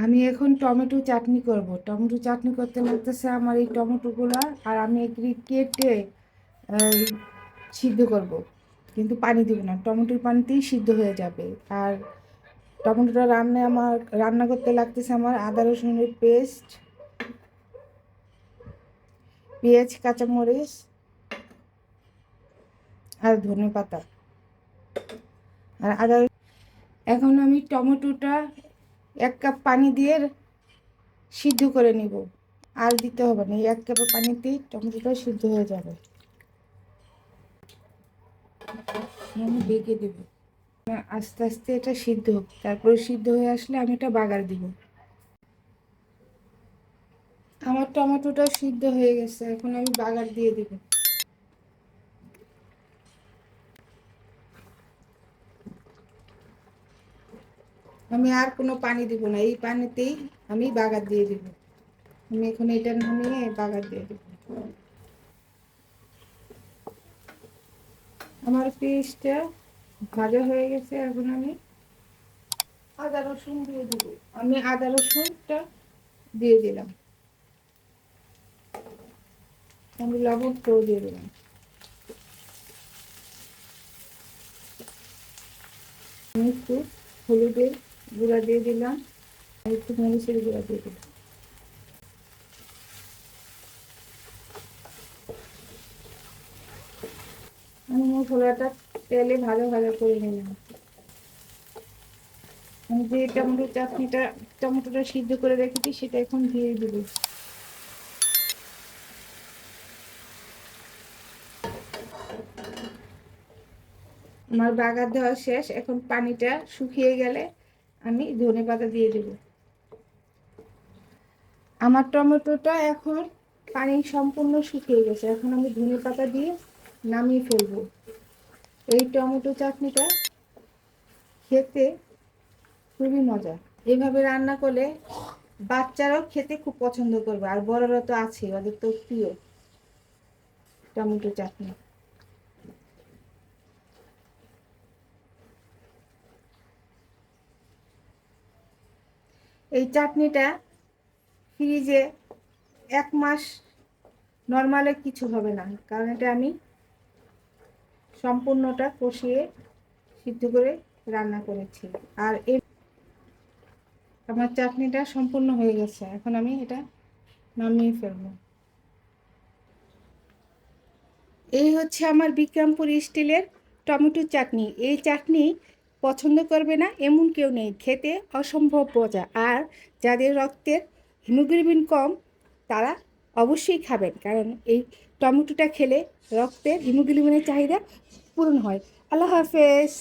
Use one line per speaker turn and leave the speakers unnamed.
আমি এখন টমেটো চাটনি করব। টমেটো চাটনি করতে লাগতেছে আমার এই টমেটোগুলো, আর আমি এগুলি কেটে আহ, সিদ্ধ করব। কিন্তু পানি দেবো না, টমেটোর পানিতেই সিদ্ধ হয়ে যাবে। আর টমেটোটা রান্না করতে লাগতেছে আমার আদা রসুনের পেস্ট, পেঁয়াজ, কাঁচামরিচ আর ধনেপাতা আর আদা। এখন আমি টমেটোটা 1 কাপ পানি দিয়ে সিদ্ধ করে নিব। আর দিতে হবে না, এই 1 কাপ পানিতেই টমেটোটা সিদ্ধ হয়ে যাবে। আমি ঢেকে দেবো, আস্তে আস্তে এটা সিদ্ধ হোক। তারপরে সিদ্ধ হয়ে আসলে আমি এটা বাগার দিব। আমার টমেটোটা সিদ্ধ হয়ে গেছে, এখন আমি বাগার দিয়ে দিব। আমি আর কোনো পানি দিব না, এই পানিতেই আমি বাগার দিয়ে দিব। আমি এখন এটা নামিয়ে বাগার দিয়ে দিব। আমার পেস্টটা ভাজা হয়ে গেছে, এখন আমি আদা রসুন দিয়ে দিব। আমি আদা রসুনটা দিয়ে দিলাম, আমি লবণটাও দিয়ে দিলাম। আমি একটু হলুদের গুঁড়া দিয়ে দিলাম, আর একটু মরিচের গুঁড়া দিয়ে দিলাম। আমি মশলাটা তেলে ভালো ভালো করে নিলাম। আমি যে টমেটোটা সিদ্ধ করে রেখেছি সেটা এখন দিয়ে দিব। আমার বাগার দেওয়া শেষ, এখন পানিটা শুকিয়ে গেলে আমি ধনেপাতা দিয়ে দেব। আমার টমেটোটা এখন পানি সম্পূর্ণ শুকিয়ে গেছে, এখন আমি ধনেপাতা দিয়ে নামিয়ে ফেলবো। এই টমেটো চাটনিটা খেতে খুবই মজা। এভাবে রান্না করলে বাচ্চারাও খেতে খুব পছন্দ করবে, আর বড়রা তো আছে, ওদের তো প্রিয় টমেটো চাটনি। এই চাটনিটা ফ্রিজে 1 মাস নর্মালে কিছু হবে না, কারণ এটা আমি সম্পূর্ণটা কষিয়ে সিদ্ধ করে রান্না করেছি। আর আমার চাটনিটা সম্পূর্ণ হয়ে গেছে, এখন আমি এটা নামিয়ে ফেলবো। এই হচ্ছে আমার বিক্রমপুর স্টিলের টমেটো চাটনি। এই চাটনি পছন্দ করবে না এমন কেউ নেই, খেতে অসম্ভব মজা। আর যাদের রক্তের হিমোগ্লোবিন কম তারা অবশ্যই খাবেন, কারণ এই টমেটোটা খেলে রক্তের হিমোগ্লোবিনের চাহিদা পূরণ হয়। আল্লাহ হাফেজ।